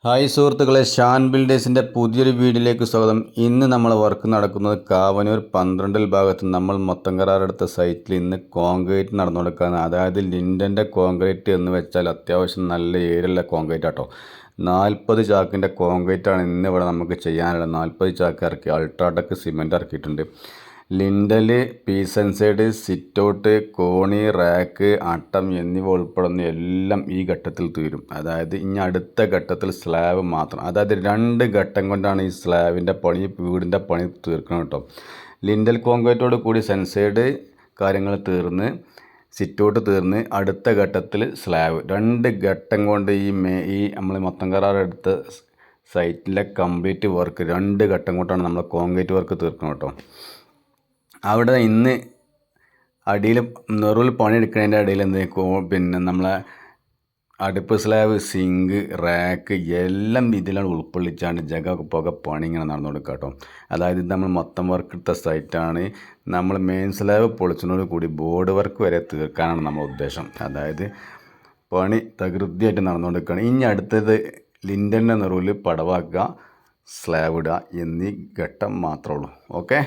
Hi സുഹൃത്തുക്കളെ, ഷാൻ ബിൽഡേഴ്സിൻ്റെ പുതിയൊരു വീഡിയോയിലേക്ക് സ്വാഗതം. ഇന്ന് നമ്മൾ വർക്ക് നടക്കുന്നത് കാവനൂർ 12 ഭാഗത്ത് നമ്മൾ മൊത്തം കരാറെടുത്ത സൈറ്റിൽ ഇന്ന് കോൺക്രീറ്റ് നടന്നുകൊടുക്കുകയാണ്. അതായത് ലിൻഡൻ്റെ കോൺക്രീറ്റ് എന്ന് വെച്ചാൽ അത്യാവശ്യം നല്ല ഏരിയുള്ള കോൺക്രീറ്റ് ആട്ടോ. 40 ചാക്കിൻ്റെ കോൺക്രീറ്റാണ് ഇന്ന് ഇവിടെ നമുക്ക് ചെയ്യാനുള്ളത്. 40 ചാക്ക് ഇറക്കി അൾട്രാടെക് സിമെൻറ്റ് ഇറക്കിയിട്ടുണ്ട്. Lintel, piece and side, sit out, കോണി, റാക്ക്, അട്ടം എന്നിവ ഉൾപ്പെടുന്ന എല്ലാം ഈ ഘട്ടത്തിൽ തീരും. അതായത് ഇനി അടുത്ത ഘട്ടത്തിൽ സ്ലാബ് മാത്രം. അതായത് 2 ഘട്ടം കൊണ്ടാണ് ഈ സ്ലാബിൻ്റെ പണി, വീടിൻ്റെ പണി തീർക്കണം കേട്ടോ. ലിൻഡൽ കോൺക്രീറ്റോട് കൂടി സെൻസൈഡ് കാര്യങ്ങൾ തീർന്ന്, സിറ്റൗട്ട് തീർന്ന്, അടുത്ത ഘട്ടത്തിൽ സ്ലാബ്. 2 ഘട്ടം കൊണ്ട് ഈ നമ്മൾ മൊത്തം കരാറെടുത്ത സൈറ്റിലെ കംപ്ലീറ്റ് വർക്ക് 2 ഘട്ടം കൊണ്ടാണ് നമ്മൾ കോൺക്രീറ്റ് വർക്ക് തീർക്കണം കേട്ടോ. അവിടെ ഇന്ന് അടിയിൽ നെറുവിൽ പണിയെടുക്കുന്നതിൻ്റെ ഇടയിൽ പിന്നെ നമ്മളെ അടുപ്പ് സ്ലാബ്, സിങ്ക്, റാക്ക് എല്ലാം ഇതിലാണ് ഉൾക്കൊള്ളിച്ചാണ് പുക പണി ഇങ്ങനെ നടന്നു കൊടുക്കുക കേട്ടോ. അതായത് നമ്മൾ മൊത്തം വർക്ക് എടുത്ത സൈറ്റാണ്. നമ്മൾ മെയിൻ സ്ലാബ് പൊളിച്ചതിനോട് കൂടി ബോർഡ് വർക്ക് വരെ തീർക്കാനാണ് നമ്മുടെ ഉദ്ദേശം. അതായത് പണി തകൃതിയായിട്ട് നടന്നുകൊണ്ടിരിക്കുകയാണ്. ഇനി അടുത്തത് ലിൻഡൻ്റെ നെറുവിൽ പടവാക്കുക, സ്ലാബ് ഇടുക എന്നീ ഘട്ടം മാത്രമേ ഉള്ളൂ. ഓക്കെ.